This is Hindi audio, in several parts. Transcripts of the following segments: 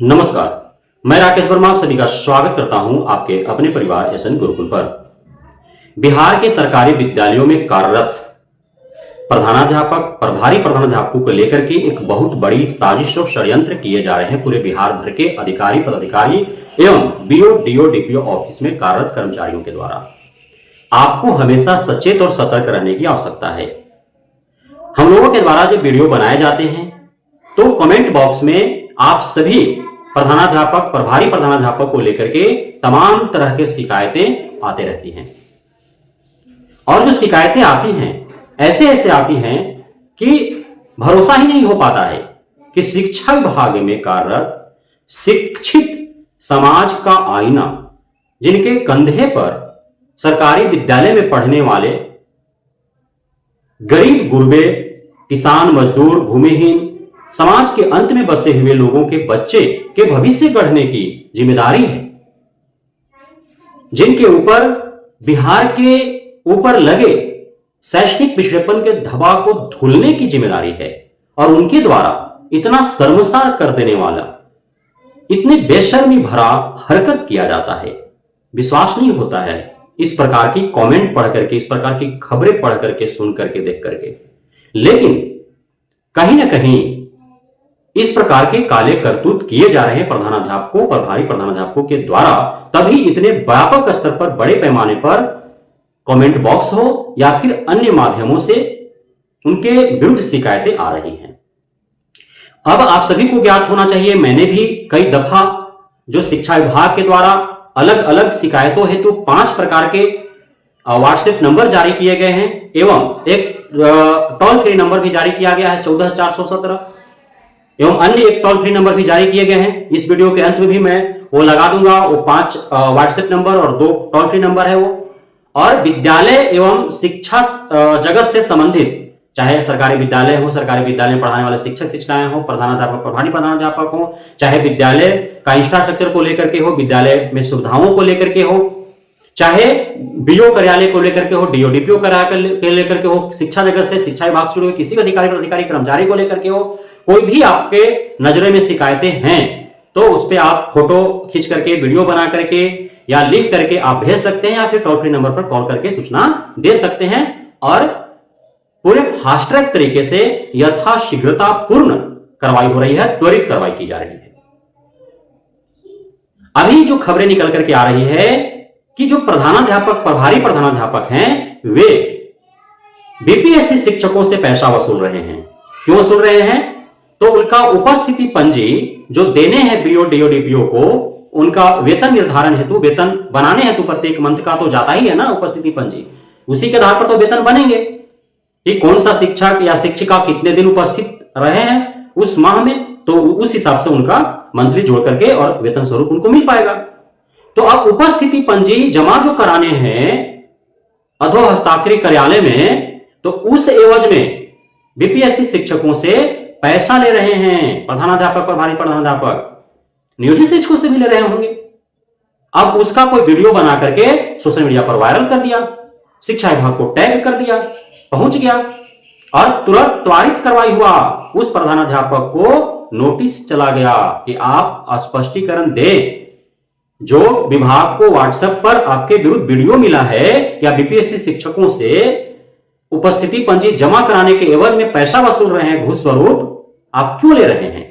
नमस्कार। मैं राकेश वर्मा आप सभी का स्वागत करता हूं आपके अपने परिवार एसएन गुरुकुल पर। बिहार के सरकारी विद्यालयों में कार्यरत प्रधानाध्यापक, प्रभारी प्रधानाध्यापकों को लेकर के एक बहुत बड़ी साजिश और षड्यंत्र किए जा रहे हैं पूरे बिहार भर के अधिकारी, पदाधिकारी एवं बीओ, डीओ, डीपीओ ऑफिस में कार्यरत कर्मचारियों के द्वारा। आपको हमेशा सचेत और सतर्क रहने की आवश्यकता है। हम लोगों के द्वारा जब वीडियो बनाए जाते हैं तो कमेंट बॉक्स में आप सभी प्रधानाध्यापक, प्रभारी प्रधानाध्यापक को लेकर के तमाम तरह के शिकायतें आते रहती हैं। और जो शिकायतें आती हैं ऐसे ऐसे आती हैं कि भरोसा ही नहीं हो पाता है कि शिक्षा विभाग में कार्यरत शिक्षित समाज का आईना, जिनके कंधे पर सरकारी विद्यालय में पढ़ने वाले गरीब गुरबे, किसान, मजदूर, भूमिहीन, समाज के अंत में बसे हुए लोगों के बच्चे के भविष्य गढ़ने की जिम्मेदारी है, जिनके ऊपर बिहार के ऊपर लगे शैक्षणिक पिछड़ेपन के धब्बा को धुलने की जिम्मेदारी है, और उनके द्वारा इतना शर्मसार कर देने वाला, इतनी बेशर्मी भरा हरकत किया जाता है। विश्वास नहीं होता है इस प्रकार की कमेंट पढ़ करके, इस प्रकार की खबरें पढ़ करके, सुन करके, देख करके। लेकिन कहीं ना कहीं इस प्रकार के काले करतूत किए जा रहे हैं प्रधानाध्यापकों, प्रभारी प्रधानाध्यापकों के द्वारा, तभी इतने व्यापक स्तर पर, बड़े पैमाने पर कमेंट बॉक्स हो या फिर अन्य माध्यमों से उनके विरुद्ध शिकायतें आ रही हैं। अब आप सभी को ज्ञात होना चाहिए, मैंने भी कई दफा जो शिक्षा विभाग के द्वारा अलग अलग शिकायतों हेतु 5 प्रकार के व्हाट्सएप नंबर जारी किए गए हैं एवं एक टोल फ्री नंबर भी जारी किया गया है 14417 एवं अन्य एक टोल फ्री नंबर भी जारी किए गए हैं। इस वीडियो के अंत में भी मैं वो लगा दूंगा, वो 5 व्हाट्सएप नंबर और 2 टोल फ्री नंबर है वो। और विद्यालय एवं शिक्षा जगत से संबंधित, चाहे सरकारी विद्यालय हो, सरकारी विद्यालय में पढ़ाने वाले शिक्षक शिक्षिकाएं हो, प्रधानाध्यापक, प्रभारी प्रधानाध्यापक हो, चाहे विद्यालय का इंफ्रास्ट्रक्चर को लेकर के हो, विद्यालय में सुविधाओं को लेकर के हो, चाहे बीओ कार्यालय को लेकर के हो, डीओ डीपीओ कार्यालय के लेकर के हो, शिक्षा जगत से, शिक्षा विभाग से जुड़े किसी भी अधिकारी, कर्मचारी को लेकर के हो, कोई भी आपके नजरे में शिकायतें हैं तो उस पर आप फोटो खींच करके, वीडियो बना करके या लिख करके आप भेज सकते हैं, या फिर टोल फ्री नंबर पर कॉल करके सूचना दे सकते हैं। और पूरे फास्ट ट्रैक तरीके से यथाशीघ्रता पूर्ण कार्रवाई हो रही है, त्वरित कार्रवाई की जा रही है। अभी जो खबरें निकल करके आ रही है कि जो प्रधानाध्यापक, प्रभारी प्रधानाध्यापक हैं, वे बीपीएससी शिक्षकों से पैसा वसूल रहे हैं। क्यों वसूल रहे हैं? तो उनका उपस्थिति पंजी जो देने हैं बीओ, डीओ, डीपीओ को, उनका वेतन निर्धारण हेतु, वेतन बनाने हेतु प्रत्येक मंथ का तो जाता ही है ना उपस्थिति पंजी, उसी के आधार पर तो वेतन बनेंगे कि कौन सा शिक्षक या शिक्षिका कितने दिन उपस्थित रहे हैं उस माह में, तो उस हिसाब से उनका मंथली जोड़ करके और वेतन स्वरूप उनको मिल पाएगा। तो अब उपस्थिति पंजी जमा जो कराने हैं अधो हस्ताक्षरी कार्यालय में, तो उस एवज में बीपीएससी शिक्षकों से पैसा ले रहे हैं प्रधानाध्यापक, प्रभारी प्रधानाध्यापक, नियोजित शिक्षकों से भी ले रहे होंगे। अब उसका कोई वीडियो बना करके सोशल मीडिया पर वायरल कर दिया, शिक्षा विभाग को टैग कर दिया, पहुंच गया और तुरंत त्वरित कार्रवाई हुआ। उस प्रधानाध्यापक को नोटिस चला गया कि आप स्पष्टीकरण दें। जो विभाग को व्हाट्सएप पर आपके विरुद्ध वीडियो मिला है या बीपीएससी शिक्षकों से उपस्थिति पंजी जमा कराने के एवज में पैसा वसूल रहे हैं घूस स्वरूप, आप क्यों ले रहे हैं?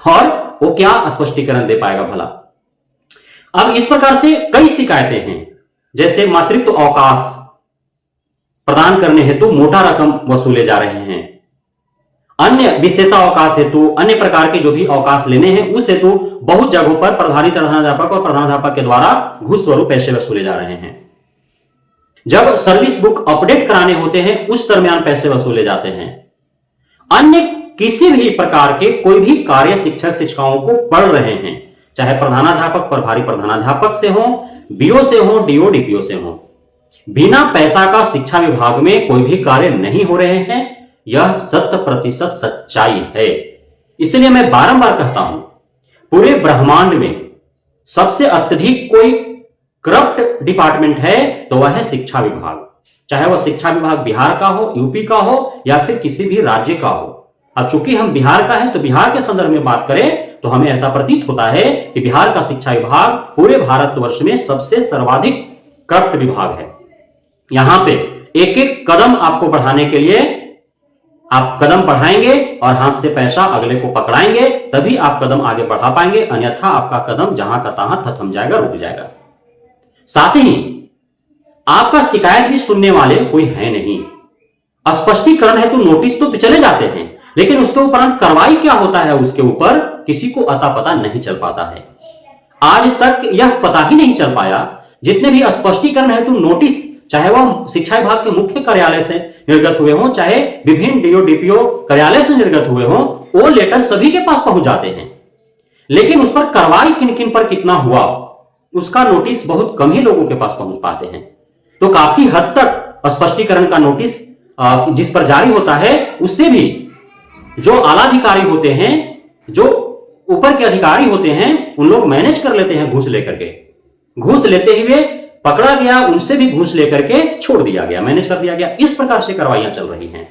और वो क्या स्पष्टीकरण दे पाएगा भला? अब इस प्रकार से कई शिकायतें हैं, जैसे मातृत्व अवकाश प्रदान करने हेतु मोटा रकम वसूले जा रहे हैं, अन्य विशेषावकाश हेतु, अन्य प्रकार के जो भी अवकाश लेने हैं उस हेतु बहुत जगहों पर प्रभारी प्रधानाध्यापक और प्रधानाध्यापक के द्वारा घूस स्वरूप पैसे वसूले जा रहे हैं। जब सर्विस बुक अपडेट कराने होते हैं उस दरमियान पैसे वसूले जाते हैं। अन्य किसी भी प्रकार के कोई भी कार्य शिक्षक शिक्षिकाओं को पढ़ रहे हैं, चाहे प्रधानाध्यापक, प्रभारी प्रधानाध्यापक से हो, बीओ से हो, डीओ डीपीओ से हो, बिना पैसा का शिक्षा विभाग में कोई भी कार्य नहीं हो रहे हैं। यह 100% सच्चाई है। इसलिए मैं बारंबार कहता हूं, पूरे ब्रह्मांड में सबसे अत्यधिक कोई करप्ट डिपार्टमेंट है तो वह है शिक्षा विभाग। चाहे वह शिक्षा विभाग बिहार का हो, यूपी का हो या फिर किसी भी राज्य का हो। अब चूंकि हम बिहार का है तो बिहार के संदर्भ में बात करें तो हमें ऐसा प्रतीत होता है कि बिहार का शिक्षा विभाग पूरे भारतवर्ष में सबसे सर्वाधिक करप्ट विभाग है। यहां पे एक एक कदम आपको बढ़ाने के लिए आप कदम बढ़ाएंगे और हाथ से पैसा अगले को पकड़ाएंगे, तभी आप कदम आगे बढ़ा पाएंगे, अन्यथा आपका कदम जहां का तहां थम जाएगा, रुक जाएगा। साथ ही आपका शिकायत भी सुनने वाले कोई है नहीं। स्पष्टीकरण है तो नोटिस तो चले जाते हैं, लेकिन उसके उपरांत कार्रवाई क्या होता है उसके ऊपर किसी को अता पता नहीं चल पाता है। आज तक यह पता ही नहीं चल पाया, जितने भी स्पष्टीकरण है तो नोटिस, चाहे वह शिक्षा विभाग के मुख्य कार्यालय से निर्गत हुए हों, चाहे विभिन्न डीओ डीपीओ कार्यालय से निर्गत हुए हों, वो लेटर सभी के पास पहुंच जाते हैं, लेकिन उस पर कार्रवाई किन किन पर कितना हुआ उसका नोटिस बहुत कम ही लोगों के पास पहुंच पाते हैं। तो काफी हद तक स्पष्टीकरण का नोटिस जिस पर जारी होता है, उससे भी जो आला अधिकारी होते हैं, जो ऊपर के अधिकारी होते हैं, उन लोग मैनेज कर लेते हैं घूस लेकर के। घूस लेते हुए पकड़ा गया, उनसे भी घूस लेकर के छोड़ दिया गया, मैनेज कर दिया गया। इस प्रकार से कार्रवाइयां चल रही हैं।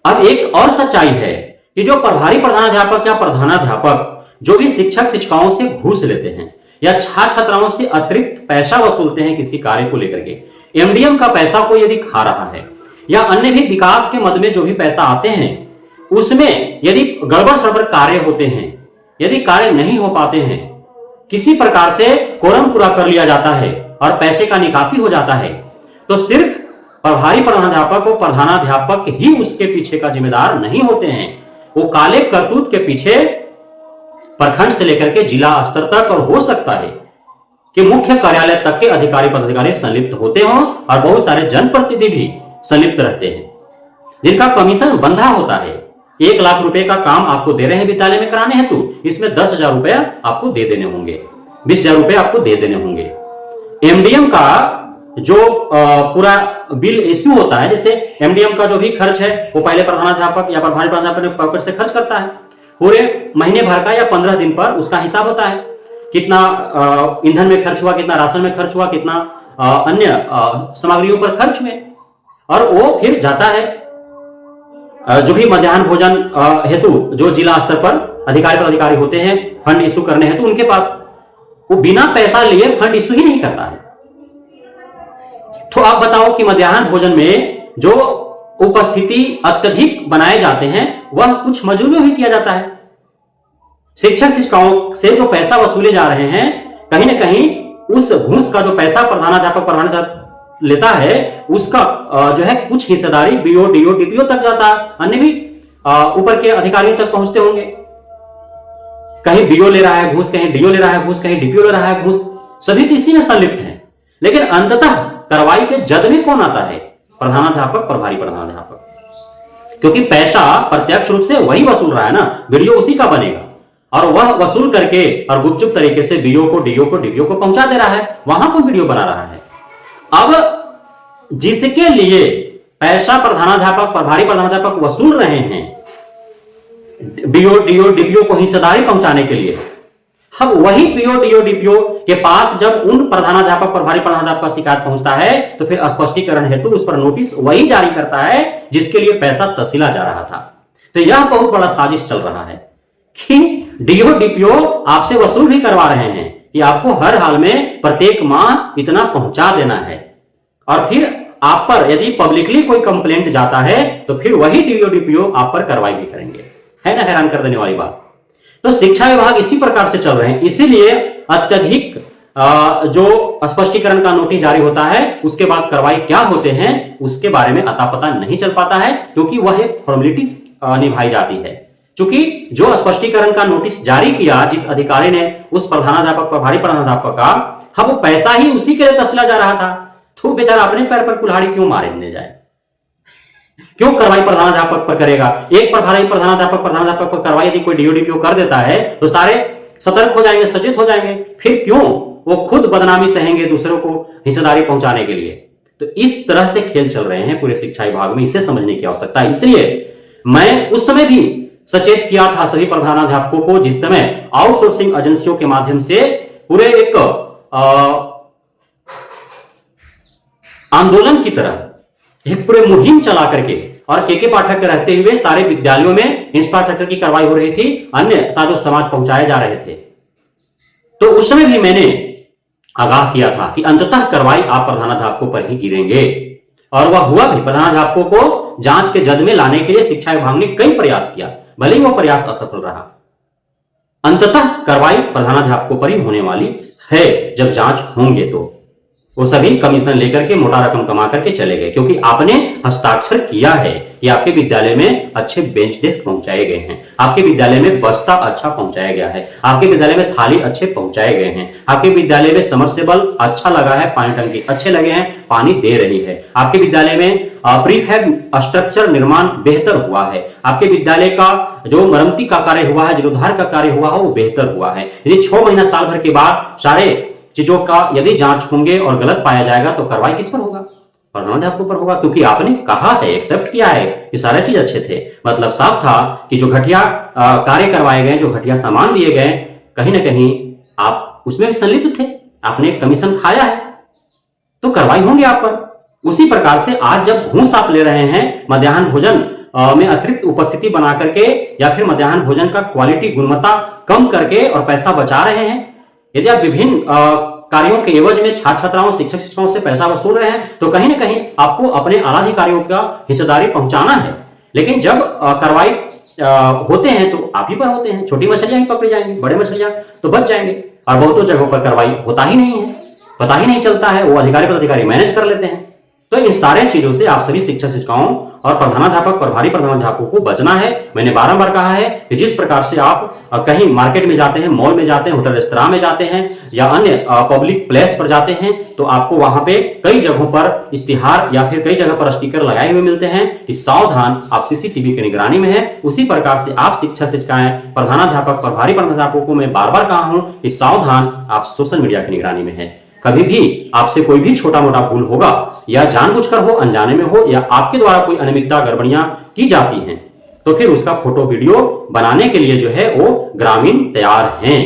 अब एक और सच्चाई है कि जो प्रभारी प्रधानाध्यापक या प्रधानाध्यापक जो भी शिक्षक शिक्षिकाओं से घूस लेते हैं या छात्र छात्राओं से अतिरिक्त पैसा वसूलते हैं किसी कार्य को लेकर के, एमडीएम का पैसा कोई यदि खा रहा है या अन्य भी विकास के मद में जो भी पैसा आते हैं, उसमें यदि गड़बड़ सड़बड़ कार्य होते हैं, यदि कार्य नहीं हो पाते हैं, किसी प्रकार से कोरम पूरा कर लिया जाता है और पैसे का निकासी हो जाता है, तो सिर्फ प्रभारी प्रधानाध्यापक और प्रधानाध्यापक ही उसके पीछे का जिम्मेदार नहीं होते हैं। वो काले करतूत के पीछे प्रखंड से लेकर के जिला स्तर तक और हो सकता है कि मुख्य कार्यालय तक के अधिकारी पदाधिकारी संलिप्त होते हों और बहुत सारे जनप्रतिनिधि भी संलिप्त रहते हैं, जिनका कमीशन बंधा होता है। 1 लाख रुपए का काम आपको दे रहे हैं विद्यालय में कराने हेतु, इसमें 10,000 रुपया आपको दे देने होंगे, 20,000 रुपए आपको दे देने होंगे। एमडीएम का जो पूरा बिल इश्यू होता है, जैसे एमडीएम का जो भी खर्च है वो पहले प्रधानाध्यापक या प्रभारी प्रधानाध्यापक पॉकेट से खर्च करता है, पूरे महीने भर का या 15 दिन पर उसका हिसाब होता है, कितना ईंधन में खर्च हुआ, कितना राशन में खर्च हुआ, कितना अन्य सामग्रियों पर खर्च हुए, और वो फिर जाता है जो भी मध्याह्न भोजन हेतु जो जिला स्तर पर अधिकारी पदाधिकारी होते हैं फंड इश्यू करने हेतु, उनके पास वो बिना पैसा लिए फंड इश्यू ही नहीं करता है। तो आप बताओ कि मध्याह्न भोजन में जो उपस्थिति अत्यधिक बनाए जाते हैं वह कुछ मजूरियों ही किया जाता है। शिक्षक शिक्षिकाओं से जो पैसा वसूले जा रहे हैं, कहीं ना कहीं उस घूस का जो पैसा प्रधानाध्यापक लेता है, उसका जो है कुछ हिस्सेदारी बीओ डीओ डीपीओ तक जाता है, अन्य भी ऊपर के अधिकारियों तक पहुंचते होंगे। कहीं बीओ ले रहा है घूस, कहीं डीओ ले रहा है घूस, कहीं डीपीओ ले रहा है घूस, सभी तो इसी में संलिप्त हैं। लेकिन अंततः कार्रवाई के जद में कौन आता है? प्रधानाध्यापक, प्रभारी प्रधानाध्यापक, क्योंकि पैसा प्रत्यक्ष रूप से वही वसूल रहा है ना, वीडियो उसी का बनेगा और वह वसूल करके और गुपचुप तरीके से बीओ को डीओ को डीपीओ को पहुंचा दे रहा है, वहां कौन वीडियो बना रहा है। अब जिसके लिए पैसा प्रधानाध्यापक प्रभारी प्रधानाध्यापक वसूल रहे हैं बीओ डीओ डीपीओ को हिस्सेदारी पहुंचाने के लिए, अब वही बीओ डीओ डीपीओ के पास जब उन प्रधानाध्यापक प्रभारी प्रधानाध्यापक का शिकायत पहुंचता है, तो फिर स्पष्टीकरण हेतु उस पर नोटिस वही जारी करता है जिसके लिए पैसा तसीला जा रहा था। तो यह बहुत बड़ा साजिश चल रहा है कि डीओ डीपीओ आपसे वसूल भी करवा रहे हैं कि आपको हर हाल में प्रत्येक माह इतना पहुंचा देना है, और फिर आप पर यदि पब्लिकली कोई कंप्लेंट जाता है तो फिर वही डीओ डीपीओ आप पर कार्रवाई भी करेंगे। है ना हैरान कर देने वाली बात। तो शिक्षा विभाग इसी प्रकार से चल रहे हैं, इसीलिए अत्यधिक जो स्पष्टीकरण का नोटिस जारी होता है उसके बाद कार्रवाई क्या होते हैं उसके बारे में अता पता नहीं चल पाता है, क्योंकि वह एक फॉर्मेलिटी निभाई जाती है। क्योंकि जो स्पष्टीकरण का नोटिस जारी किया जिस अधिकारी ने उस प्रधानाध्यापक प्रभारी प्रधानाध्यापक का, हाँ वो पैसा ही उसी के लिए तसला जा रहा था, तो बेचारा अपने पैर पर कुल्हाड़ी क्यों मारने जाए, क्यों कार्रवाई प्रधानाध्यापक पर करेगा। एक प्रभारी प्रधानाध्यापक पर कार्रवाई यदि कोई डीओ डीपीओ कर देता है तो सारे सतर्क हो जाएंगे, सचेत हो जाएंगे, फिर क्यों वो खुद बदनामी सहेंगे दूसरों को हिस्सेदारी पहुंचाने के लिए। तो इस तरह से खेल चल रहे हैं पूरे शिक्षा विभाग में, इसे समझने की आवश्यकता है। इसलिए मैं उस समय भी सचेत किया था सभी प्रधानाध्यापकों को, जिस समय आउटसोर्सिंग एजेंसियों के माध्यम से पूरे एक आंदोलन की तरह एक पूरे मुहिम चला करके और के पाठक के रहते हुए सारे विद्यालयों में इंफ्रास्ट्रक्चर की कार्रवाई हो रही थी, अन्य साजो समाज पहुंचाए जा रहे थे। तो उस समय भी मैंने आगाह किया था कि अंततः कार्रवाई आप प्रधानाध्यापकों पर ही गिरेंगे, और वह हुआ भी। प्रधानाध्यापकों को जांच के जद में लाने के लिए शिक्षा विभाग ने कई प्रयास किया, भले ही वो प्रयास असफल रहा। अंततः कार्रवाई प्रधानाध्यापकों पर ही होने वाली है जब जांच होंगे। तो वो सभी कमीशन लेकर के मोटा रकम कमा करके चले गए, क्योंकि आपने हस्ताक्षर किया है कि आपके विद्यालय में अच्छे बेंच डेस्क पहुंचाए गए हैं, आपके विद्यालय में बस्ता अच्छा पहुंचाया गया है, आपके विद्यालय में थाली अच्छे पहुंचाए गए हैं, आपके विद्यालय में समरसेबल अच्छा लगा है, पानी टंकी अच्छे लगे हैं, पानी दे रही है, आपके विद्यालय में प्रीफैब स्ट्रक्चर निर्माण बेहतर हुआ है, आपके विद्यालय का जो मरम्मती का कार्य हुआ है, जीर्णोद्धार का कार्य हुआ है, वो बेहतर हुआ है। यदि 6 महीना साल भर के बाद सारे चीजों का यदि जांच होंगे और गलत पाया जाएगा तो कार्रवाई किस पर होगा? प्रधानाध्यापकों पर होगा, क्योंकि आपने कहा है, एक्सेप्ट किया है कि सारे चीज अच्छे थे। मतलब साफ था कि जो घटिया कार्य करवाए गए, जो घटिया सामान दिए गए, कहीं ना कहीं आप उसमें भी संलिप्त थे, आपने कमीशन खाया है, तो कार्रवाई होंगे आप पर। उसी प्रकार से आज जब घूस आप ले रहे हैं मध्याह्न भोजन में अतिरिक्त उपस्थिति बना करके, या फिर मध्याह्न भोजन का क्वालिटी गुणवत्ता कम करके और पैसा बचा रहे हैं, यदि आप विभिन्न कार्यों के एवज में छात्र छात्राओं, शिक्षक शिक्षकों से पैसा वसूल रहे हैं, तो कहीं ना कहीं आपको अपने आला अधिकारियों का हिस्सेदारी पहुंचाना है। लेकिन जब कार्रवाई होते हैं तो आप ही पर होते हैं, छोटी मछलियां भी पकड़ी जाएंगी, बड़े मछलियां तो बच जाएंगे। और बहुतों जगहों पर कार्रवाई होता ही नहीं है, पता ही नहीं चलता है, वो अधिकारी पदाधिकारी मैनेज कर लेते हैं। तो इन सारे चीजों से आप सभी शिक्षक शिक्षिकाओं और प्रधानाध्यापक, प्रभारी प्रधानाध्यापकों को बचना है। मैंने बारंबार कहा है कि जिस प्रकार से आप कहीं मार्केट में जाते हैं, मॉल में जाते हैं, होटल रेस्तरां में जाते हैं, या अन्य पब्लिक प्लेस पर जाते हैं, तो आपको वहां पे कई जगहों पर इश्तिहार या फिर कई जगह पर स्टिकर लगाए हुए मिलते हैं कि सावधान, आप सीसीटीवी की निगरानी में है। उसी प्रकार से आप शिक्षक शिक्षिकाएं, प्रधानाध्यापक, प्रभारी प्रधानाध्यापकों को मैं बार बार कहा हूं कि सावधान, आप सोशल मीडिया की निगरानी में है। कभी भी आपसे कोई भी छोटा मोटा भूल होगा, या जानबूझकर हो, अनजाने में हो, या आपके द्वारा कोई अनियमितता, गड़बड़ियां की जाती हैं, तो फिर उसका फोटो वीडियो बनाने के लिए जो है वो ग्रामीण तैयार हैं।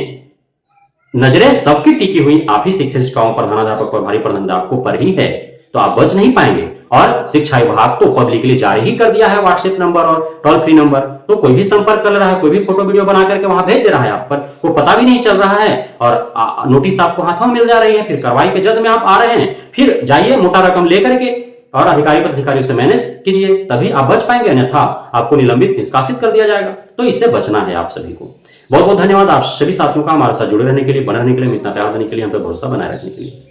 नजरें सबकी टिकी हुई आप ही शिक्षक शिक्षिकाओं, प्रधानाध्यापक, प्रभारी प्रधानाध्यापकों पर ही है, तो आप बच नहीं पाएंगे। और शिक्षा विभाग तो पब्लिकली जारी ही कर दिया है व्हाट्सएप नंबर और टोल फ्री नंबर, तो कोई भी संपर्क कर रहा है, कोई भी फोटो वीडियो बना करके वहां भेज दे रहा है आप पर, को पता भी नहीं चल रहा है, और नोटिस आपको हाथों में मिल जा रही है। फिर कार्रवाई के जद में आप आ रहे हैं, फिर जाइए मोटा रकम लेकर के और अधिकारी पदाधिकारियों से मैनेज कीजिए, तभी आप बच पाएंगे, अन्यथा आपको निलंबित, निष्कासित कर दिया जाएगा। तो इससे बचना है आप सभी को। बहुत बहुत धन्यवाद आप सभी साथियों का हमारे साथ जुड़े रहने के लिए, बने रहने के लिए, इतना प्यार देने के लिए, हम पे भरोसा बनाए रखने के लिए।